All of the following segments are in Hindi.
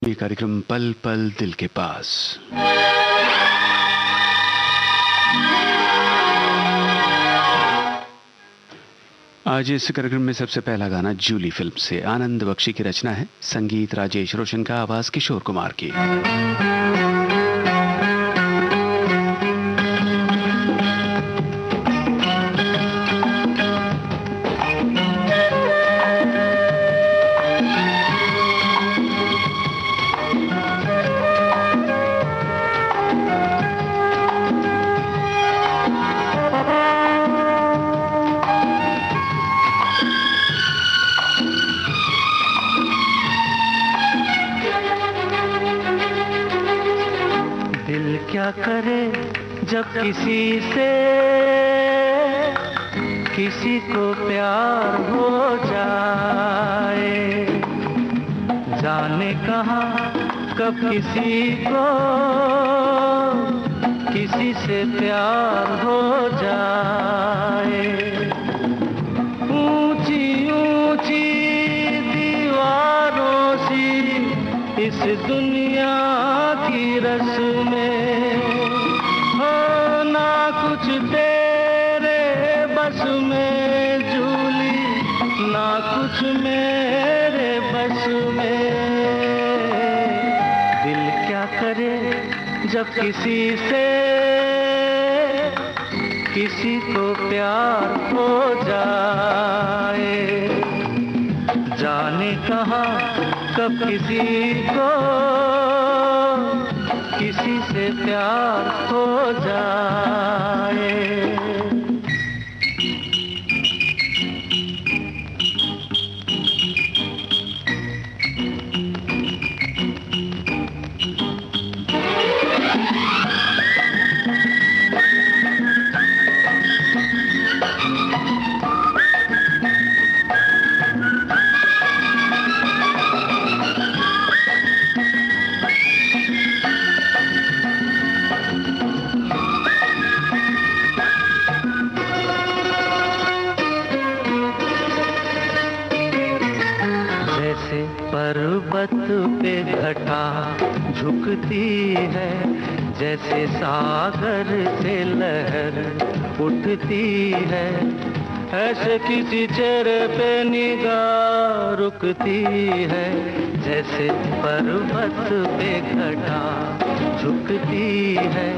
ये कार्यक्रम पल पल दिल के पास। आज इस कार्यक्रम में सबसे पहला गाना जूली फिल्म से आनंद बख्शी की रचना है, संगीत राजेश रोशन का, आवाज किशोर कुमार की। क्या करे जब किसी से किसी को प्यार हो जाए, जाने कहाँ कब किसी को किसी से प्यार हो जाए। ऊंची ऊंची दीवारों सी इस दुनिया की रस्में हो, ना कुछ तेरे बस में जूली, ना कुछ मेरे बस में। दिल क्या करे जब किसी से किसी को प्यार हो जाए, जाने कहाँ कब किसी को किसी से प्यार हो जाए। पर्वत पे घटा झुकती है, जैसे सागर से लहर उठती है, ऐसे किसी चेहरे पे निगाह रुकती है। जैसे पर्वत पे घटा झुकती है,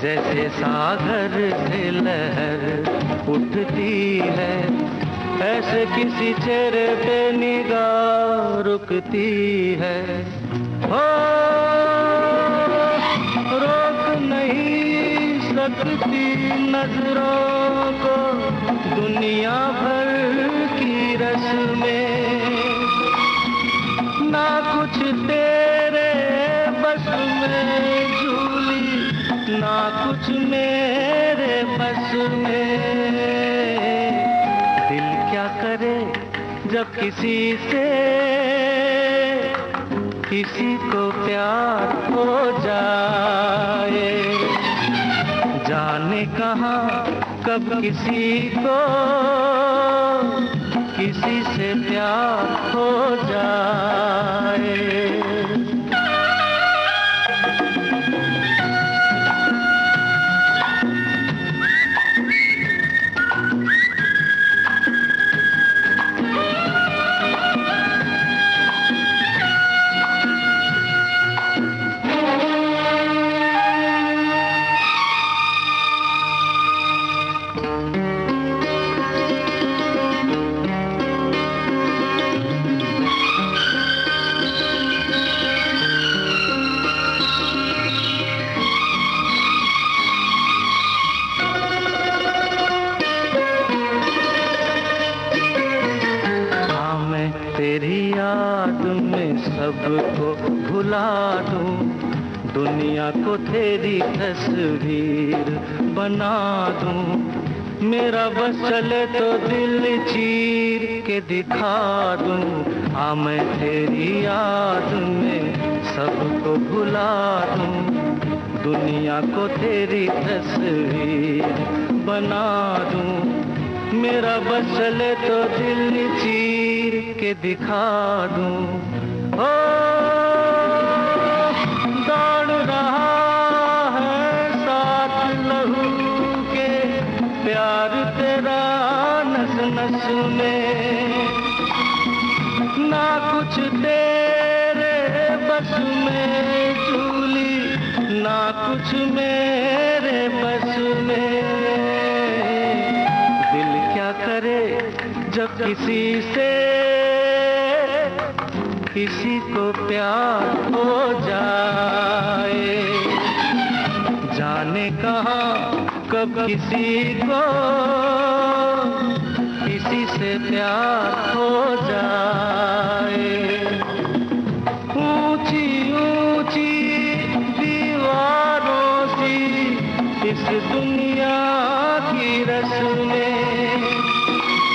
जैसे सागर से लहर उठती है, ऐसे किसी चेहरे पे निगाह रुकती है। हो रोक नहीं सकती नजरों को दुनिया भर की रस्में, ना कुछ तेरे बस में जूली, ना कुछ मेरे बस में। क्या करे जब किसी से किसी को प्यार हो जाए, जाने कहाँ कब किसी को किसी से प्यार हो जाए। तेरी याद में सबको भुला दूं, दुनिया को तेरी तस्वीर बना दूं। मेरा बस चले तो दिल चीर के दिखा दूं। हाँ मैं तेरी याद में सबको भुला दूं, दुनिया को तेरी तस्वीर बना दूं। मेरा बस चले तो दिल चीर के दिखा दूं। ओ बस में झूली ना कुछ मेरे बस में। दिल क्या करे जब किसी से किसी को प्यार हो जाए। जाने कहाँ कब किसी को किसी से प्यार हो जाए। ऊंची ऊंची दीवारों सी इस दुनिया की रस्में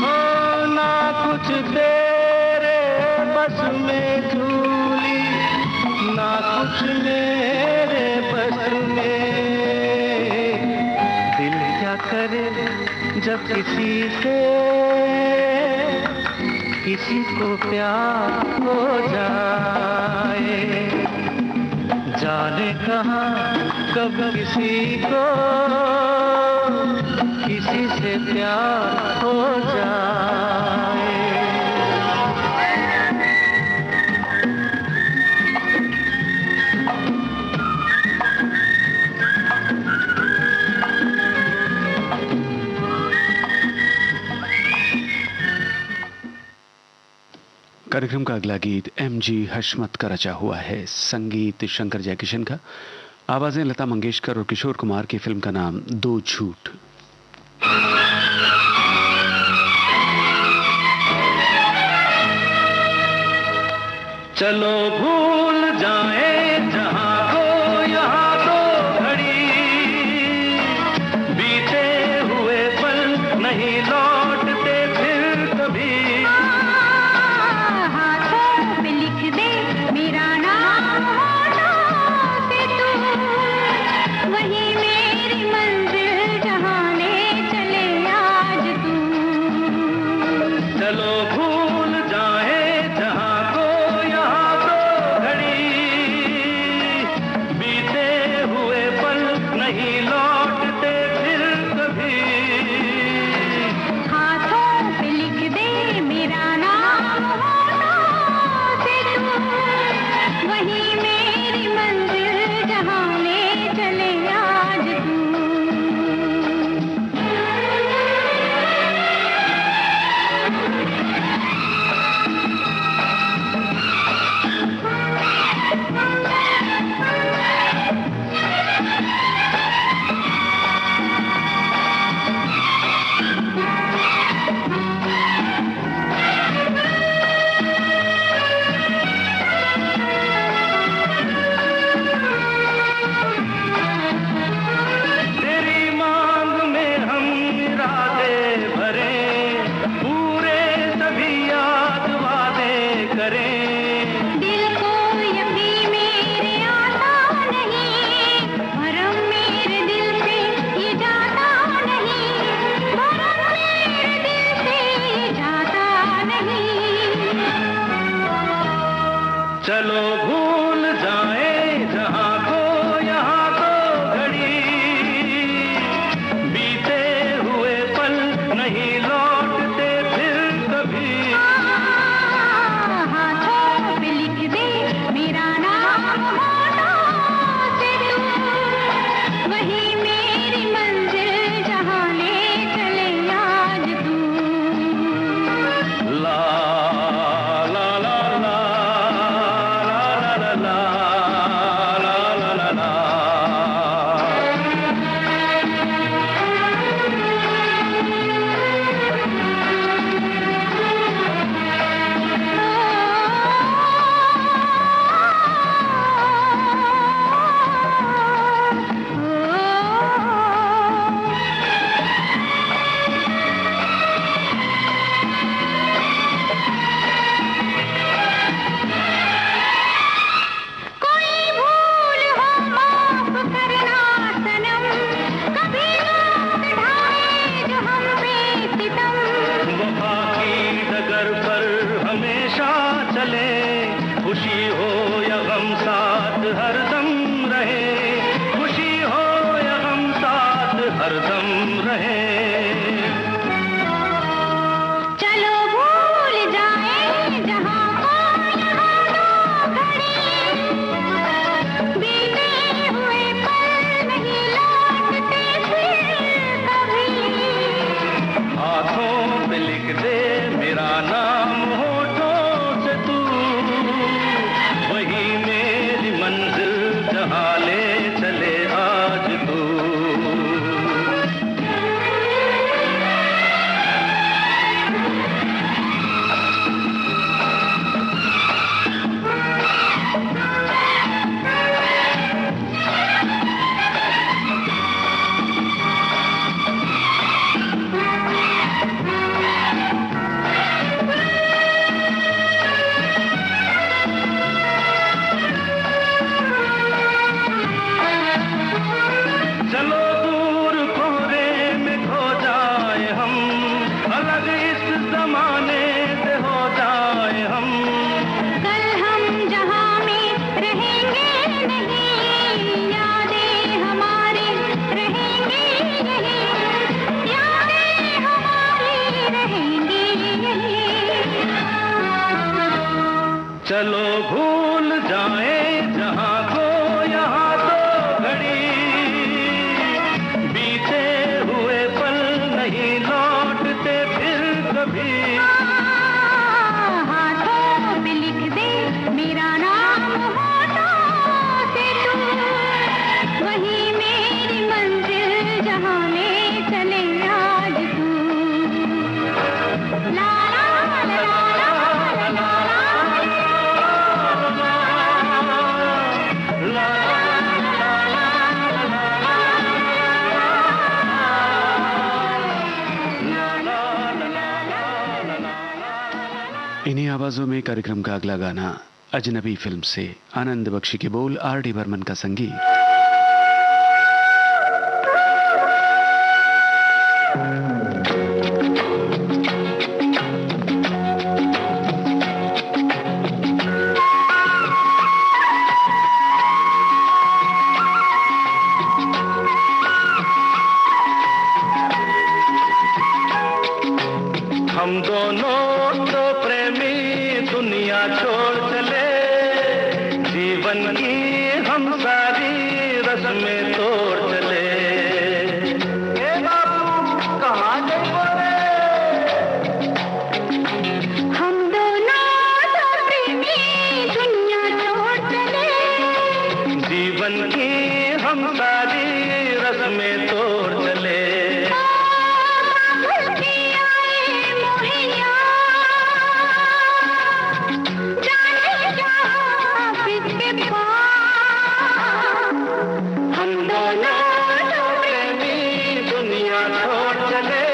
हो ना कुछ तेरे बस में झूली ना कुछ मेरे बस में। दिल क्या करे जब किसी से किसी को प्यार हो जाए। जाने कहाँ कब किसी को किसी से प्यार हो जाए। कार्यक्रम का अगला गीत एमजी हशमत का रचा हुआ है, संगीत शंकर जयकिशन का, आवाजें लता मंगेशकर और किशोर कुमार की। फिल्म का नाम दो झूठ। चलो भूल जाए जहां को यहाँ तो घड़ी, बीते हुए पल नहीं लौटते फिर कभी। चलो भूल जाए जहां को यहाँ तो घड़ी, आवाजों में कार्यक्रम का अगला गाना अजनबी फिल्म से, आनंद बख्शी के बोल, आर डी बर्मन का संगीत। हम दोनों तो प्रेमी दुनिया छोड़ चले, जीवन की हम सारी रस्में तोड़ चले। ए बाबू कहाँ गए? हम दोनों तो प्रेमी दुनिया छोड़ चले, जीवन की हम सारी रस्में तोड़ चले। हम दोनों तो प्रेमी दुनिया छोड़ चले,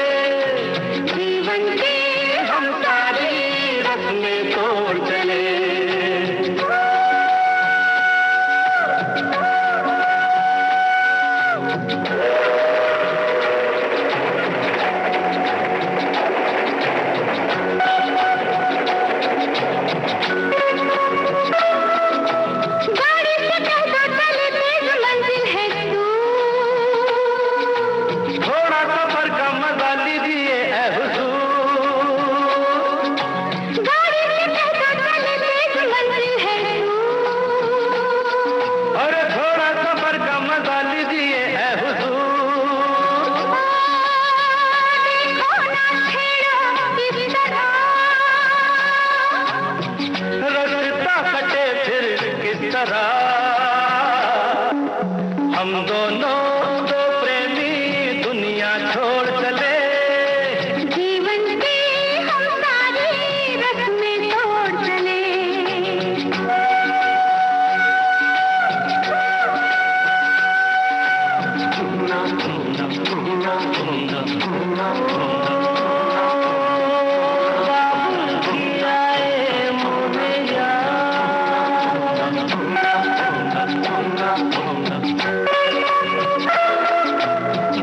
जीवन की हम सारी रस्में तोड़ चले।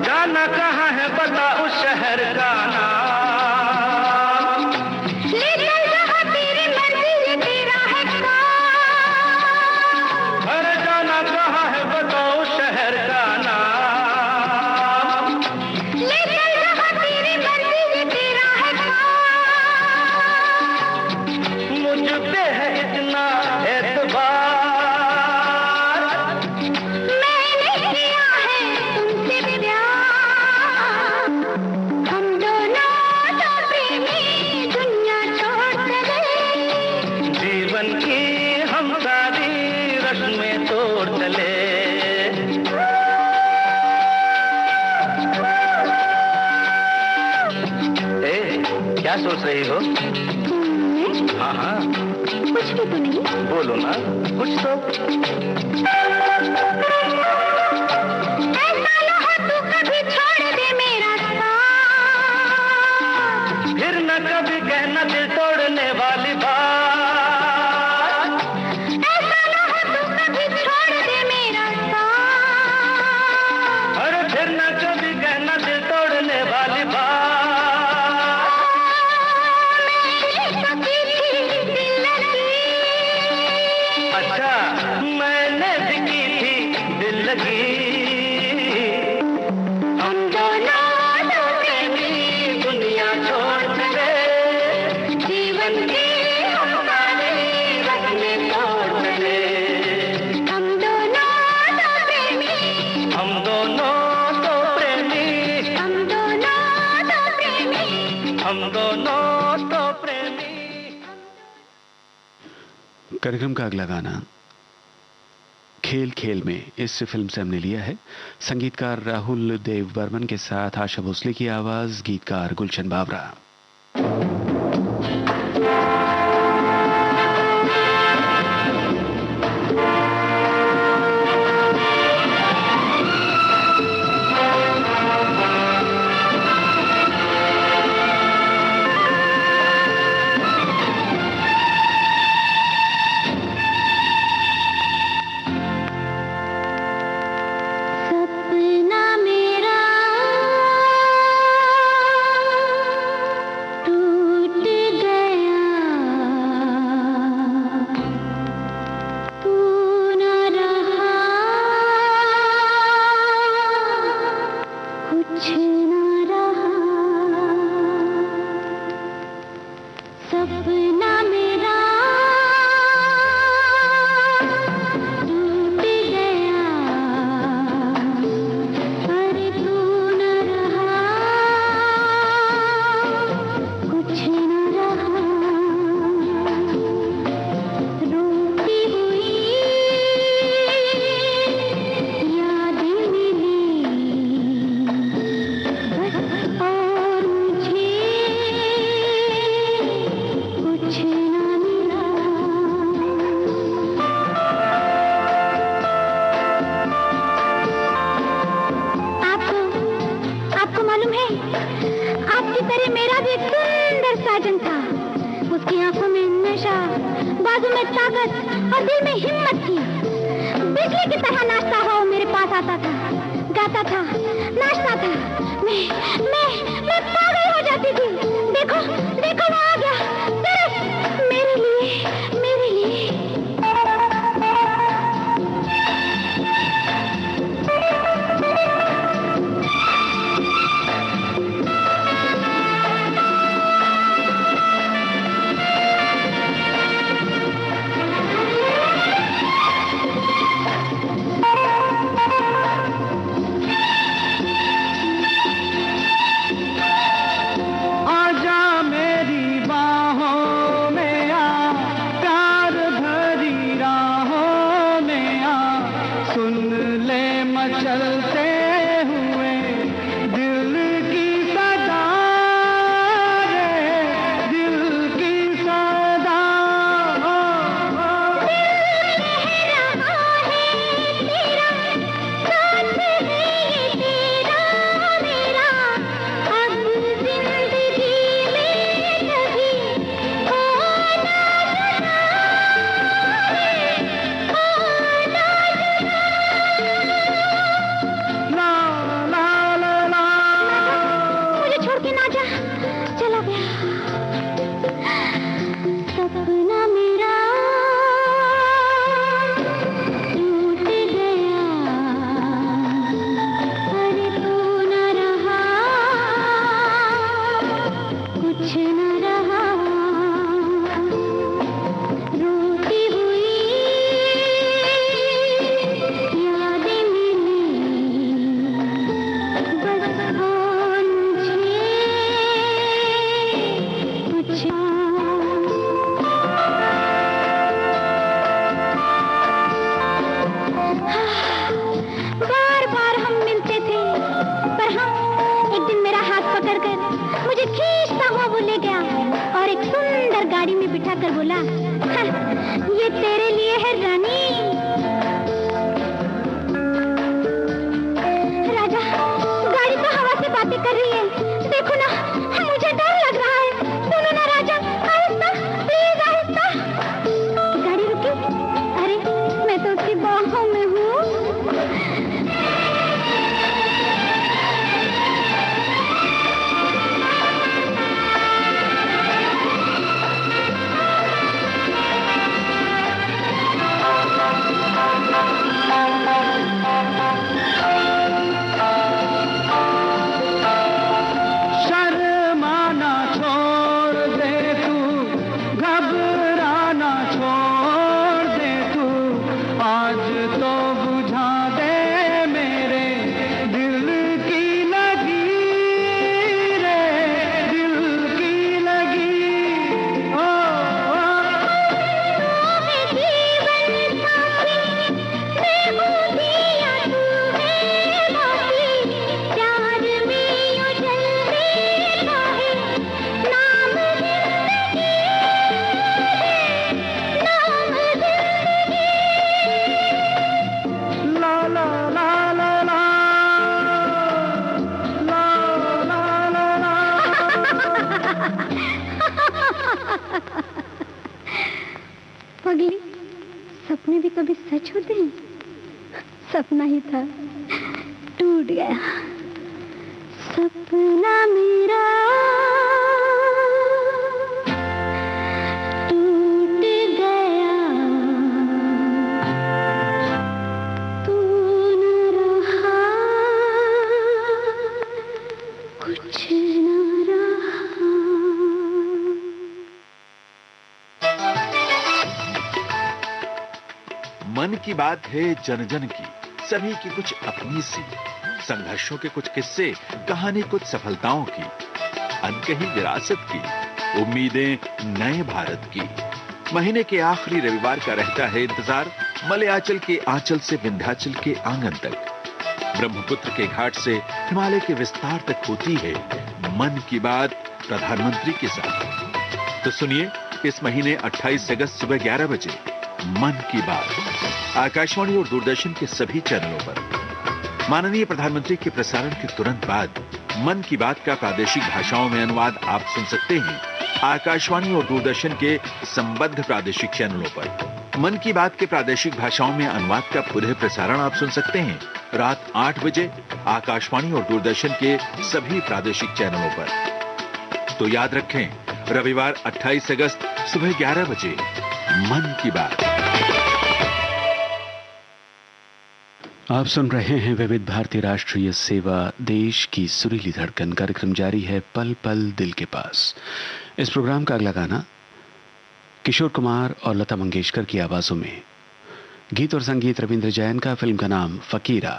जाना कहाँ है बता उस शहर का नाम, ले चल जहाँ तेरी मर्जी तेरा है काम। अरे जाना कहाँ है बता उस शहर का नाम, ले चल जहाँ तेरी मर्जी तेरा है काम। मुझ पे है इतना एतबार, मैंने किया है तुमसे प्यार। हम दोनों तो प्रेमी दुनिया छोड़ चले, जीवन की हम सारी रस्में तोड़ चले। ए, क्या सोच रही हो? हाँ हाँ कुछ भी तो नहीं। बोलो ना कुछ तो। ऐसा ना हो तू कभी छोड़ दे मेरा साथ, फिर न कभी कहना दिल तोड़ने वाली बात, ऐसा ना हो तू कभी छोड़ दे मेरा साथ। अरे फिर न कभी कहना दिल तोड़ने वाली बात। अच्छा मैंने भी की थी दिल लगी। हम दोनों तो प्रेमी दुनिया छोड़ चले, जीवन की हम सारी रस्में तोड़ चले। हम दोनों तो प्रेमी, हम दोनों तो प्रेमी, हम दोनों तो प्रेमी। हम दोनों तो प्रेमी। कार्यक्रम का अगला गाना खेल खेल में, इस फिल्म से हमने लिया है। संगीतकार राहुल देव बर्मन के साथ आशा भोसले की आवाज, गीतकार गुलशन बावरा। आपकी तरह मेरा भी एक सुंदर साजन था। उसकी आंखों में नशा, बाजू में ताकत और दिल में हिम्मत थी। बिजली की तरह नाचता हुआ वो मेरे पास आता था, गाता था, नाचता था। मैं पागल हो जाती थी। देखो देखो वो आ गया, सिर्फ मेरे लिए, मेरे लिए। ये तेरे लिए है रानी। राजा, गाड़ी तो हवा से बातें कर रही है। देखो ना, मुझे डर लग रहा है। सुनो ना राजा, आहिस्ता, प्लीज आहिस्ता। गाड़ी रुकी। अरे मैं तो उसकी बाहों में हूँ। पगली, सपने भी कभी सच होते हैं। सपना ही था, टूट गया सपना मेरा, टूट गया। तू न रहा, कुछ न रहा। मन की बात है जन जन की, सभी की कुछ अपनी सी, संघर्षों के कुछ किस्से, कहानी कुछ सफलताओं की, अनकही विरासत की, उम्मीदें नए भारत की। महीने के आखिरी रविवार का रहता है इंतजार, मलयाचल के आंचल से विंध्याचल के आंगन तक, ब्रह्मपुत्र के घाट से हिमालय के विस्तार तक होती है मन की बात प्रधानमंत्री के साथ। तो सुनिए इस महीने 28 अगस्त सुबह 11 बजे मन की बात आकाशवाणी और दूरदर्शन के सभी चैनलों पर। माननीय प्रधानमंत्री के प्रसारण के तुरंत बाद मन की बात का प्रादेशिक भाषाओं में अनुवाद आप सुन सकते हैं आकाशवाणी और दूरदर्शन के संबद्ध प्रादेशिक चैनलों पर। मन की बात के प्रादेशिक भाषाओं में अनुवाद का पुनः प्रसारण आप सुन सकते हैं रात 8 बजे आकाशवाणी और दूरदर्शन के सभी प्रादेशिक चैनलों पर। तो याद रखें, रविवार 28 अगस्त सुबह 11 बजे मन की बात। आप सुन रहे हैं विविध भारती राष्ट्रीय सेवा, देश की सुरीली धड़कन। कार्यक्रम जारी है पल पल दिल के पास। इस प्रोग्राम का अगला गाना किशोर कुमार और लता मंगेशकर की आवाजों में। गीत और संगीत रविंद्र जैन का। फिल्म का नाम फकीरा।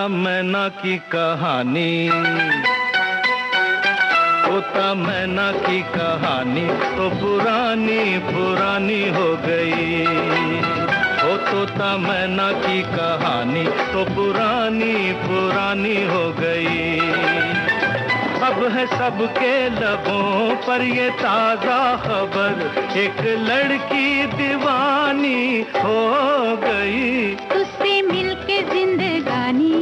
मैना की कहानी, तोता मैना की कहानी तो पुरानी पुरानी हो गई। ओ तोता मैना की कहानी तो पुरानी पुरानी हो गई। अब है सबके लबों पर ये ताजा खबर, एक लड़की दीवानी हो गई। तुझसे मिलके जिंदगानी,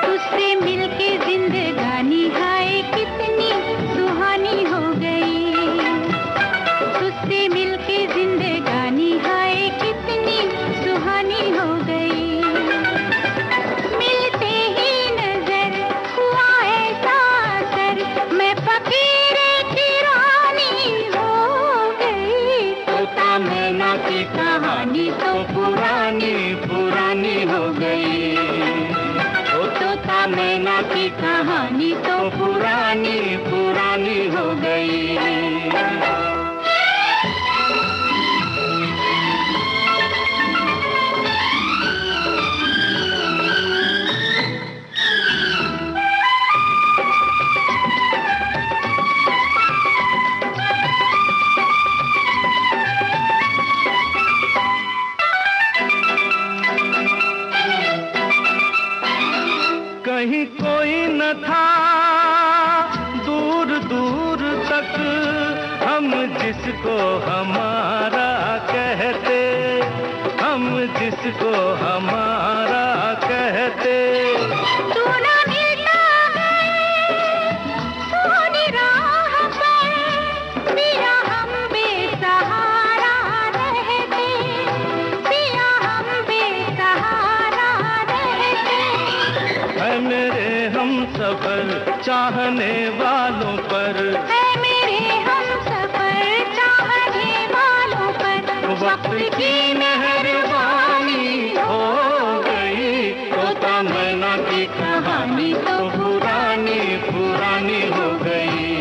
तुझसे मिलके जिंदगानी हाय कितनी सुहानी हो गई। तुझसे मिलके जिंदगानी हाय कितनी सुहानी हो गई। मिलते ही नजर हुआ ऐसा असर, मैं फकीरे की रानी हो गई। तोता मैना की कहानी तो पुरानी पुरानी हो गई। ओ तोता मैना की कहानी तो पुरानी पुरानी हो गई। कहीं कोई न था दूर दूर तक, हम जिसको हमारा कहते, हम जिसको हमारा कहते। तू ना मिलता है सोनी राह पर, पिया हम बेसहारा रहते, पिया हम बेसहारा रहते। है मेरे हम सफर चाहने वालों पर, है मेरे हम सफर चाहने वालों पर, वक्त की मेहरबानी हो गई। तोता मैना की कहानी तो पुरानी पुरानी हो गई।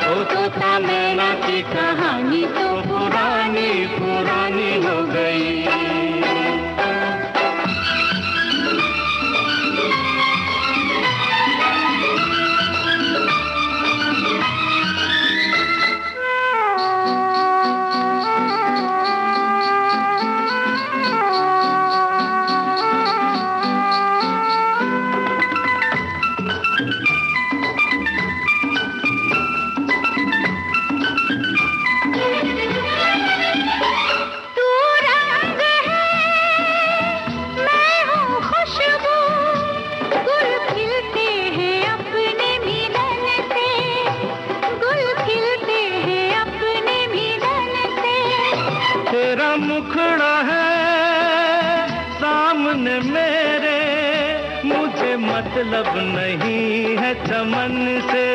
ओ तोता मैना की कहानी तो पुरानी पुरानी हो गई। मुखड़ा है सामने मेरे, मुझे मतलब नहीं है चमन से,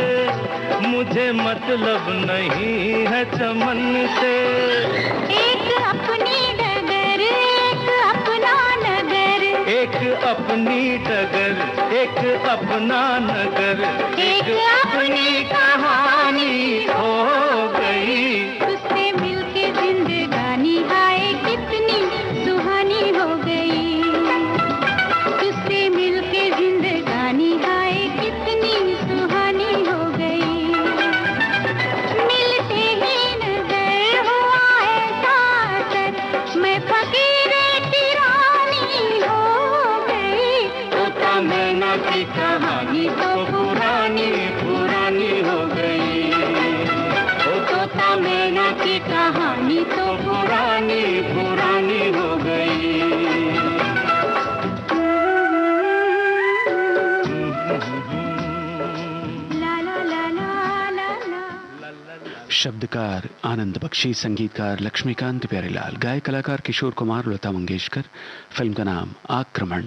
मुझे मतलब नहीं है चमन से। एक अपनी डगर एक अपना नगर, एक अपनी डगर, एक अपना नगर, एक अपनी कहानी हो गई। तुझसे मिलके जिंदगानी हाय कितनी सुहानी हो गई। तुझसे मिलके जिंदगानी हाय कितनी सुहानी हो गई। मिलते ही नजर हुआ ऐसा असर, मैं फकीरे की रानी हो गई। तोता मैना की कहानी तो पुरानी पुरानी हो गई। ओ तोता मैना की कहानी तो पुरानी पुरानी हो गई। ला ला ला ला ला ला। शब्दकार आनंद बख्शी, संगीतकार लक्ष्मीकांत प्यारेलाल, गायक कलाकार किशोर कुमार, लता मंगेशकर। फिल्म का नाम आक्रमण।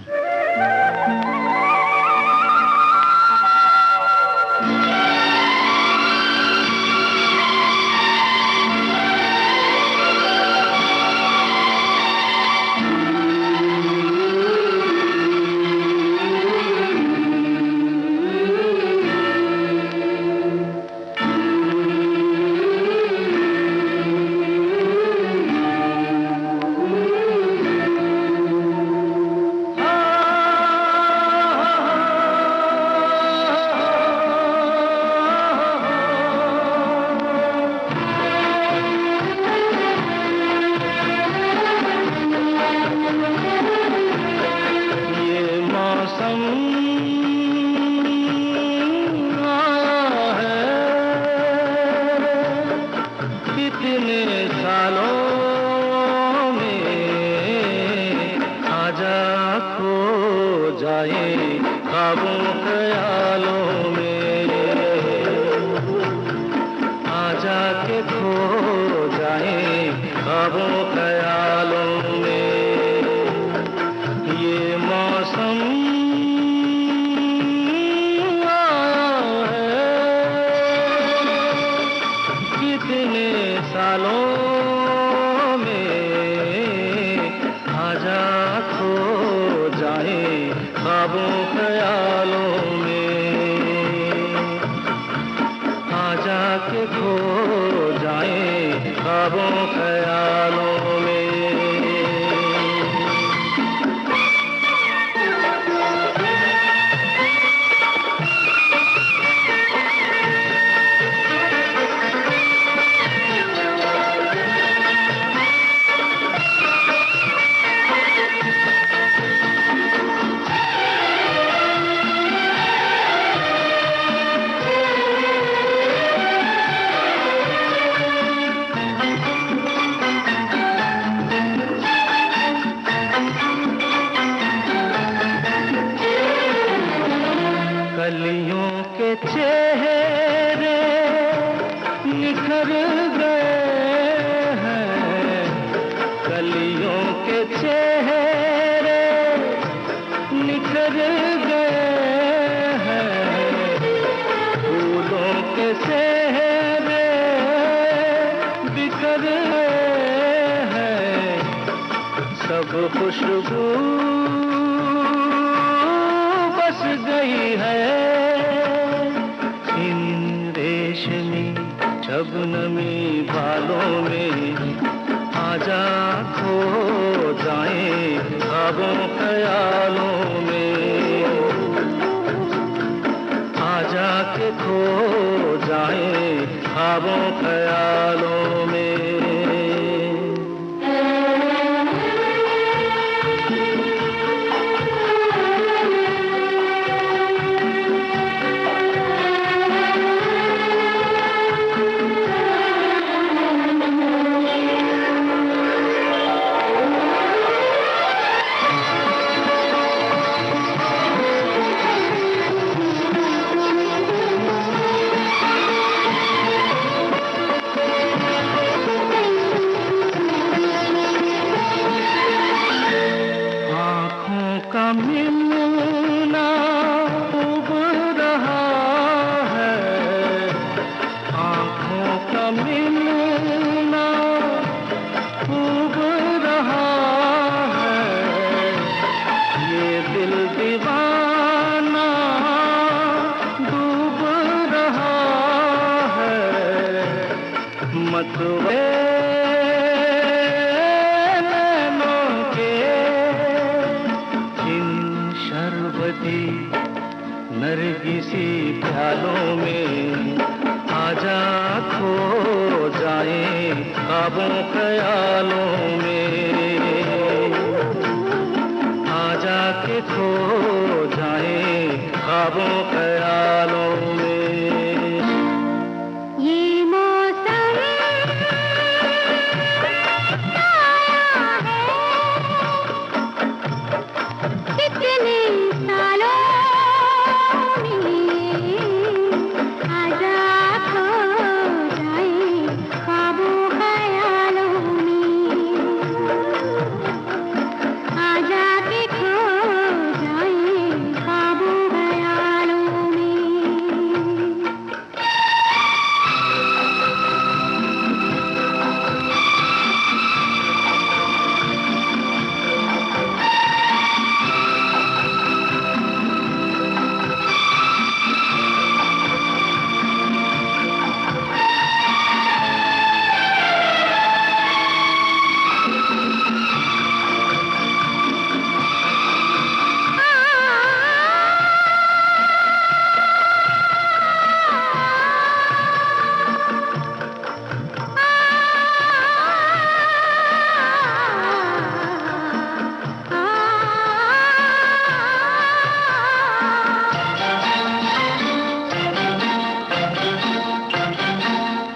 खुशबू बस गई है इन रेशमी शबनमी बालों में। आजा खो जाए ख्वाबों ख्यालों में। आजा के खो जाए ख्वाबों ख्यालों में। ख्वाबों ख्यालों में, आ जाके खो जाए ख्वाबों ख्यालों में। ये मौसम कितने सालों में, आजा खो जाए ख्वाबों ख्यालों में, आजा के खो जाए ख्वाबों ख्यालों में।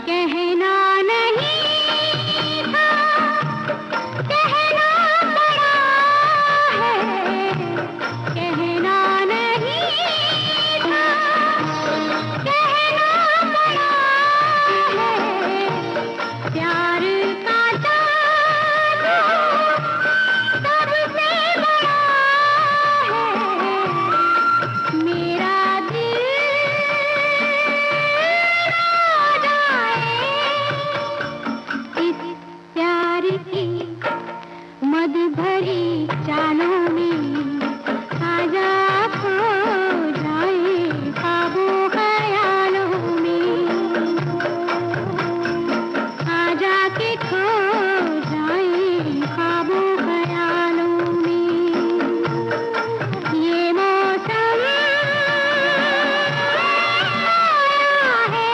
कहना नहीं था, कहना पड़ा है, कहना नहीं था, कहना पड़ा है, प्यार का जादू सबसे बड़ा है, मेरा दिल इस प्यार की मद भरी चालों में, आजा खो जाए ख्वाबों ख्यालों में, आजा के खो जाए ख्वाबों ख्यालों में। ये मौसम है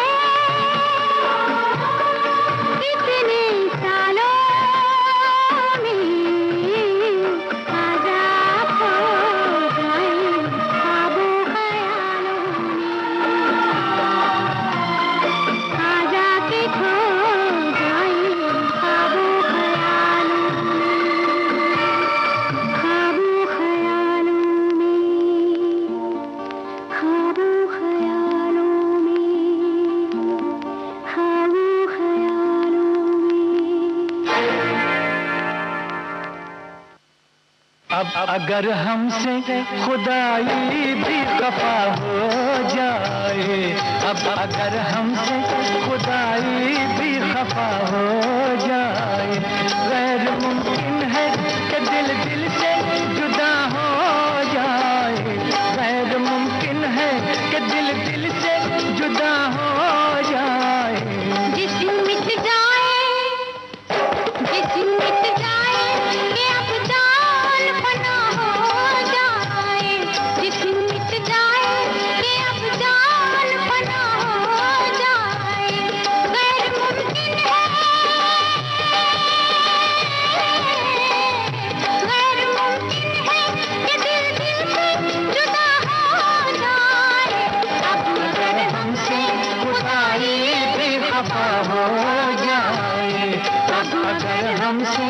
कितने सालों में, आजा खो जाए ख्वाबों ख्यालों में, आजा के खो जाए ख्वाबों ख्यालों में, ख्वाबों ख्यालों में, ख्वाबों ख्यालों में। अब अगर हमसे खुदाई भी खफा हो जाए, अब अगर हमसे खुदाई भी खफा हो जाए, गैर मुमकिन है कि दिल दिल से जुदा हो जाए, गैर मुमकिन है कि दिल दिल से जुदा हो जाए। जिस्म मिट जाए, जिस्म मिट जाए, कि अब जान फना हो जाए, जिस्म मिट जाए, कि अब जान फना हो जाए, गैर मुमकिन है, गैर मुमकिन है कि दिल दिल से जुदा हो जाए। अब अगर हमसे खुदाई भी खफा हो जाए, अब अगर हमसे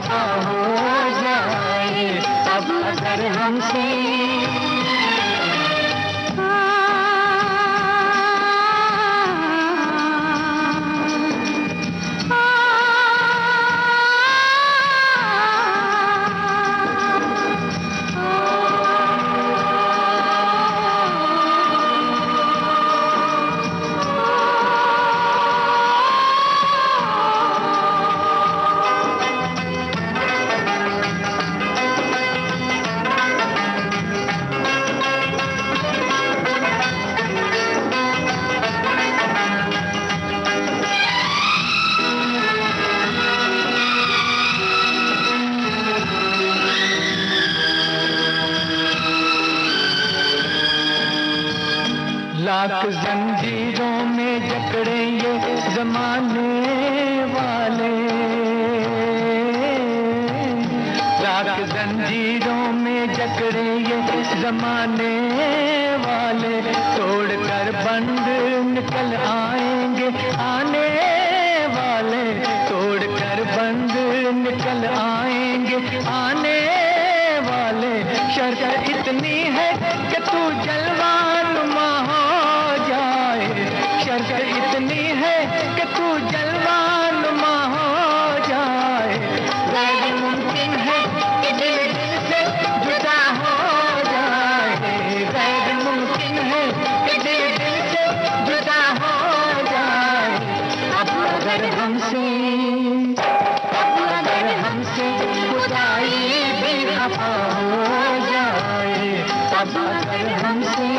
खफा हो जाए। अब अगर हमसे लाख जंजीरों में जकड़े ये जमाने वाले, लाख जंजीरों में जकड़े ये जमाने वाले, तोड़ कर बंद निकल आएंगे आने वाले, तोड़ कर बंद निकल आएंगे आने वाले। शर्त इतनी है कि तू जलवानुमा हो जाए, शर्त इतनी है कि तू जलवानुमा हो जाए। गैर मुमकिन है कि दिल दिल से जुदा हो जाए, गैर मुमकिन है कि दिल दिल से जुदा हो जाए। अब अगर हमसे खुदाई भी खफा हो जाए, अब अगर हमसे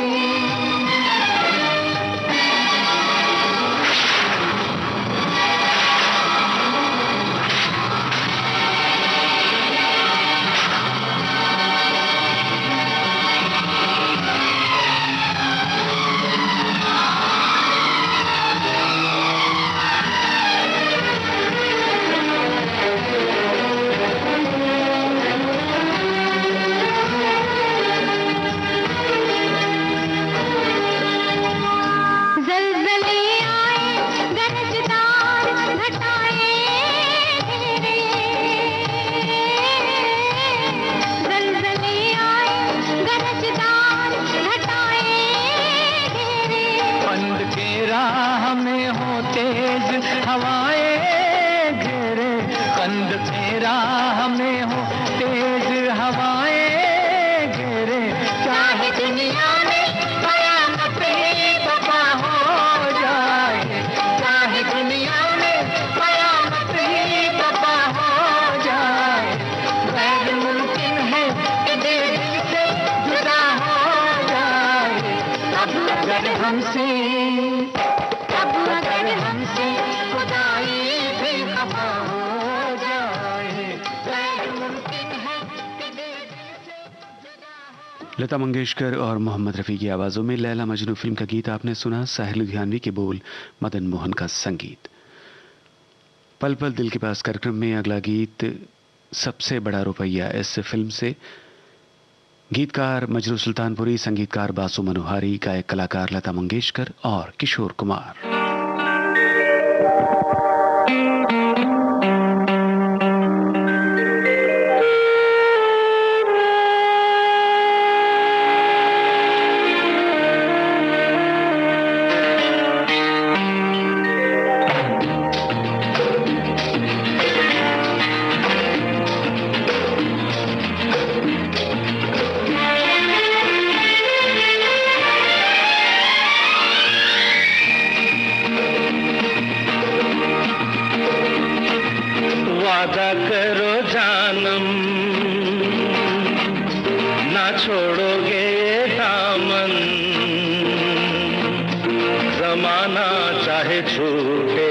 हवाएं घेरे, कंद तेरा हमें हो तेज हवाएं घेरे। चाहे दुनिया में कयामत ही पता हो जाए, चाहे दुनिया में कयामत ही पता हो जाए। गैर मुमकिन है कि दिल से जुदा हो जाए। अब अगर हमसे खुदाई भी खफा हो जाए, गैर मुमकिन है कि दिल से जुदा हो। लता मंगेशकर और मोहम्मद रफ़ी की आवाज़ों में लैला मजनू फिल्म का गीत आपने सुना। साहिल लुधियानवी के बोल, मदन मोहन का संगीत। पल पल दिल के पास कार्यक्रम में अगला गीत सबसे बड़ा रुपया, इस फिल्म से। गीतकार मजरू सुल्तानपुरी, संगीतकार बासु मनोहारी, गायक कलाकार लता मंगेशकर और किशोर कुमार। वादा करो जानम, ना छोड़ोगे ये दामन, जमाना चाहे छूटे,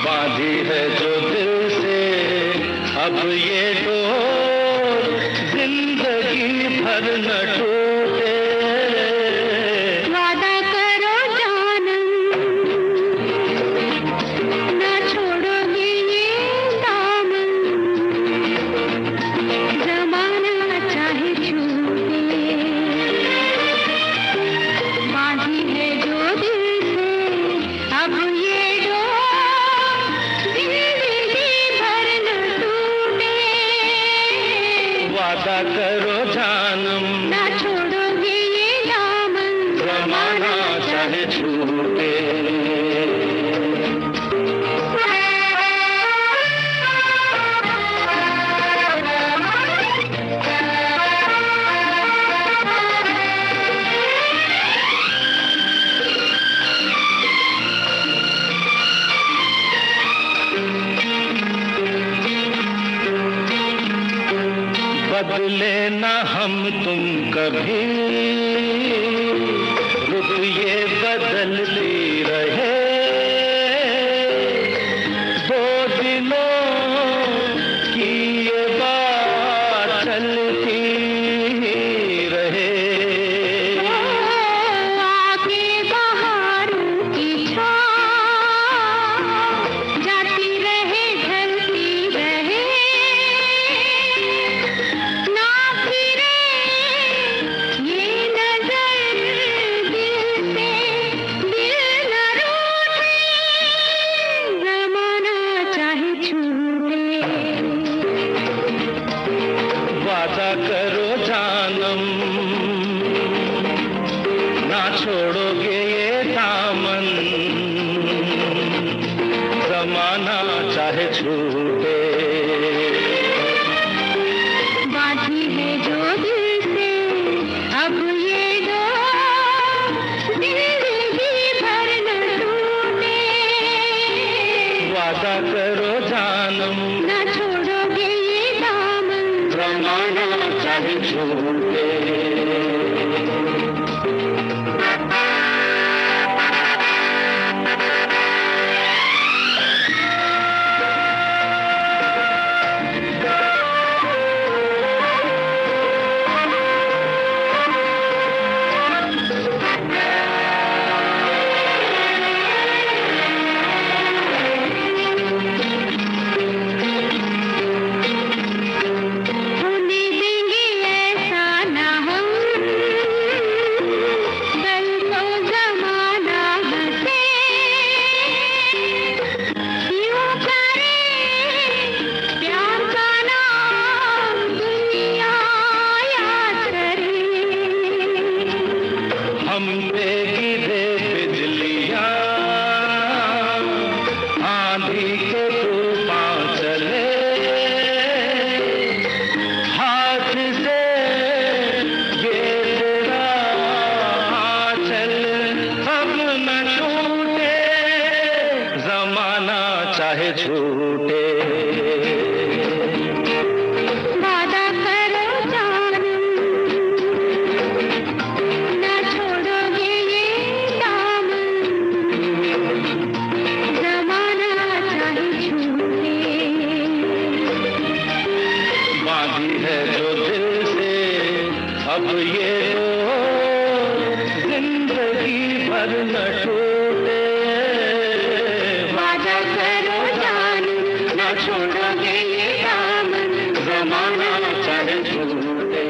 बांधी है जो दिल से अब ये डोर, जिंदगी भर न टूटे। अब ये डोर करो जानम, ना छोड़ोगे ये दामन, जमाना चाहे छूटे। बदले ना हम तुम कभी, रुत ये बदलती रहे, दो दिलों की ये बात चलती रहे। आके बहारों की छाँव जाती रहे, ढलती रहे, ना फिरे ये नजर दिल से, दिल न रूठे, जमाना चाहे छूटे। वादा करो जानम, ना छोड़ोगे ये दामन, जमाना चाहे छूटे। बाधी है जो दिल से अब ये दो, जिंदगी भर न टूटे। वादा करो जानम, ना छोड़ोगे ये दामन, जमाना चाहे छूटे। होने देंगे ऐसा ना हम, कल को जमाना हंसे, यूं करे प्यार का नाम दुनिया याद करे। हम पे गिरे बिजलियां, आंधी के तूफान चले, हाथ से ये तेरा आंचल अब न छूटे, जमाना चाहे छूटे। वादा करो जानम, ना छोड़ोगे ये दामन, जमाना चाहे छूटे। बांधी है जो दिल से अब ये जिंदगी भर न टूटे। वादा करो जानम, न छोड़ोगे ये दामन, जमाना चाहे छूटे।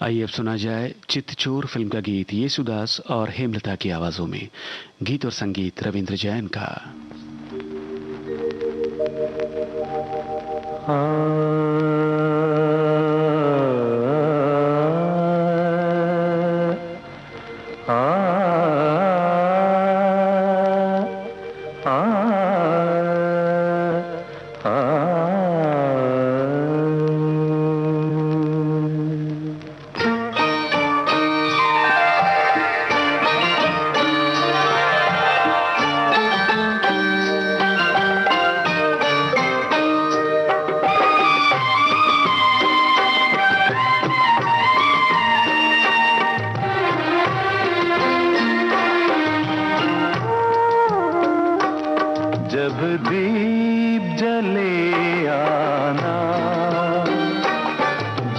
आइए अब सुना जाए चित्तचोर फिल्म का गीत येसुदास और हेमलता की आवाजों में। गीत और संगीत रविंद्र जैन का। जब दीप जले आना,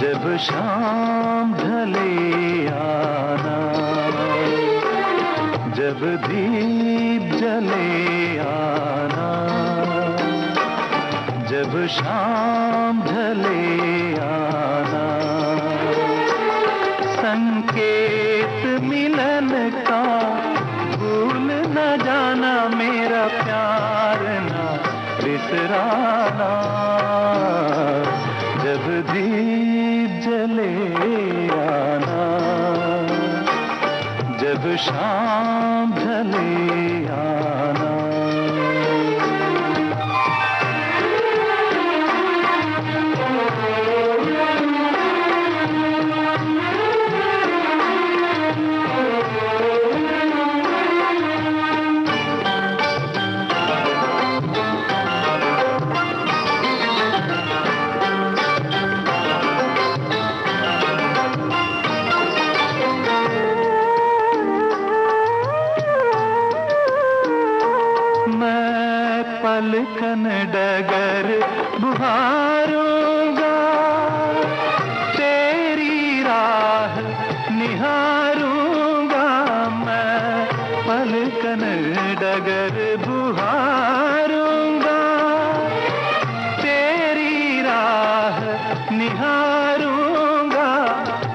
जब शाम ढले आना, जब दीप जले आना, जब शाम ढले आना, संकेत मिलन का भूल न जाना, मेरा प्यार ना बिसराना, शाम ढले आना। पलकन डगर बुहारूंगा, तेरी राह निहारूंगा। मैं पलकन डगर बुहारूंगा, तेरी राह निहारूंगा।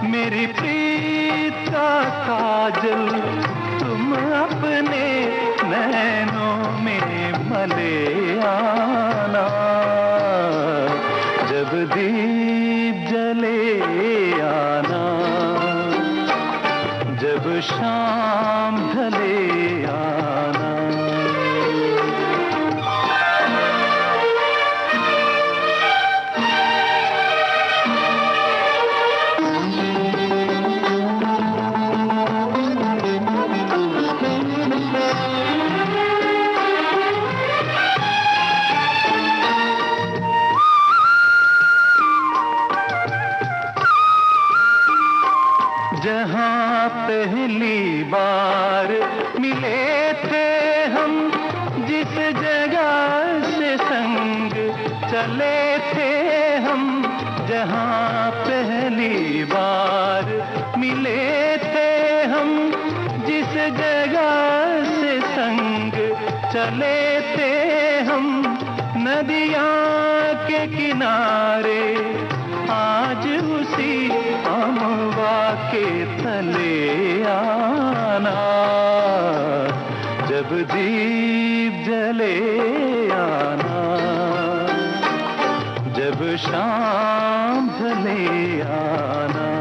मेरी प्रीत का काजल तुम अपने नैनों में मले आना। जब दीप जले आना, जब शाम ढले आना। जहाँ पहली बार मिले थे हम, जिस जगह से संग चले थे हम। जहाँ पहली बार मिले थे हम, जिस जगह से संग चले थे हम। नदियाँ के किनारे आज उसी अमवा के तले आना। जब दीप जले आना, जब शाम ढले आना।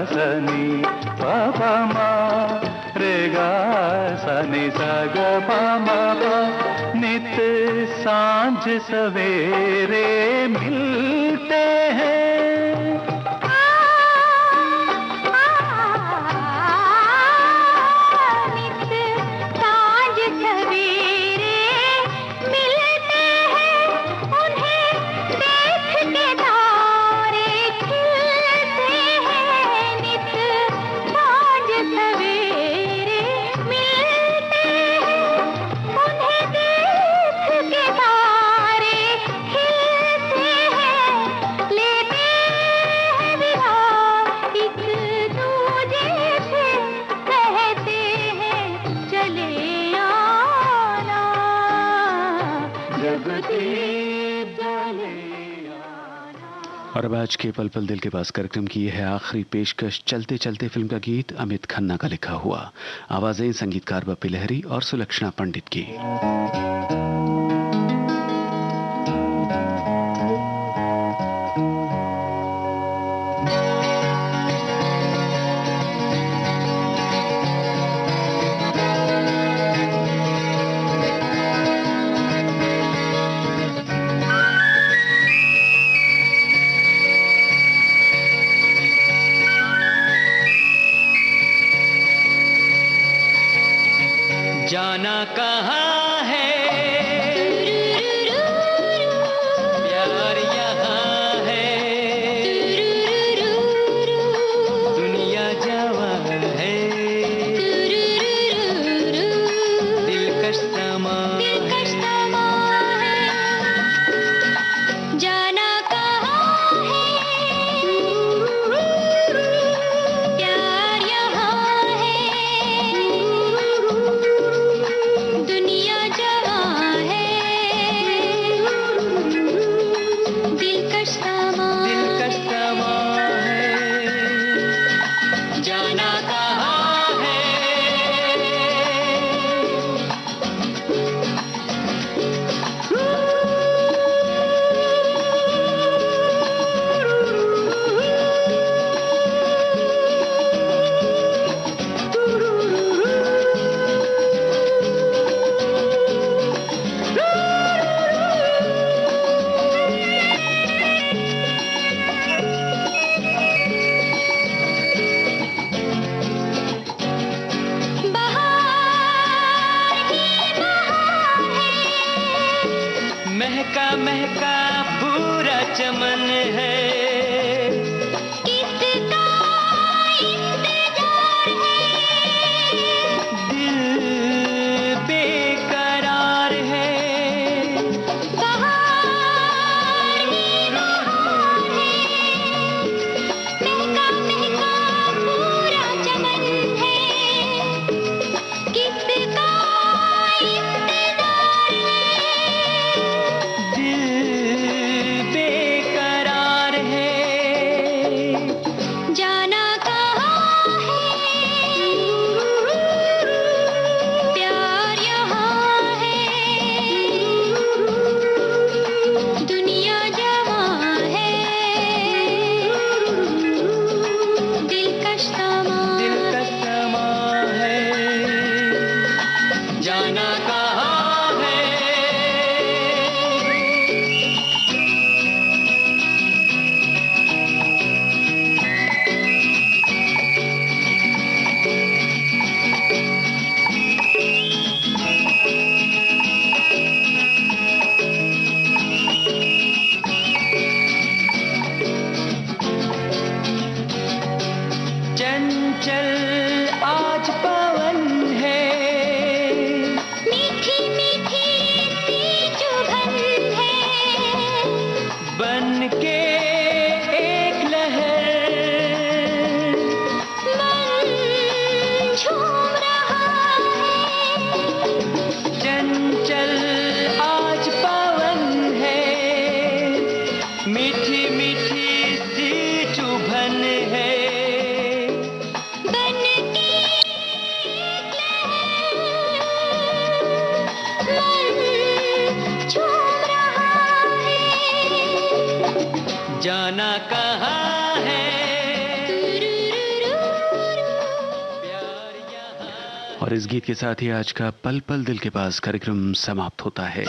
सनी पापा मा रे गा सनी सा ग पा मा पा। नित सांझ सवेरे मिलते हैं। और अब आज के पल पल दिल के पास कार्यक्रम की है आखिरी पेशकश। चलते चलते फिल्म का गीत अमित खन्ना का लिखा हुआ, आवाजें संगीतकार बप्पी लहरी और सुलक्षणा पंडित की। जाना कहाँ है प्यार यहाँ है, दुनिया जवां है, दिलकश समा है। जाना कहाँ है प्यार यहाँ है, दुनिया चंचल आज पवन है, मीठी मीठी सी चुभन है, बन के एक लहर मन झूम रहा है। चंचल आज पवन है, मीठी मीठी सी चुभन है, बन के एक लहर मन झूम रहा है। जाना कहाँ है प्यार यहाँ। और इस गीत के साथ ही आज का पल पल दिल के पास कार्यक्रम समाप्त होता है।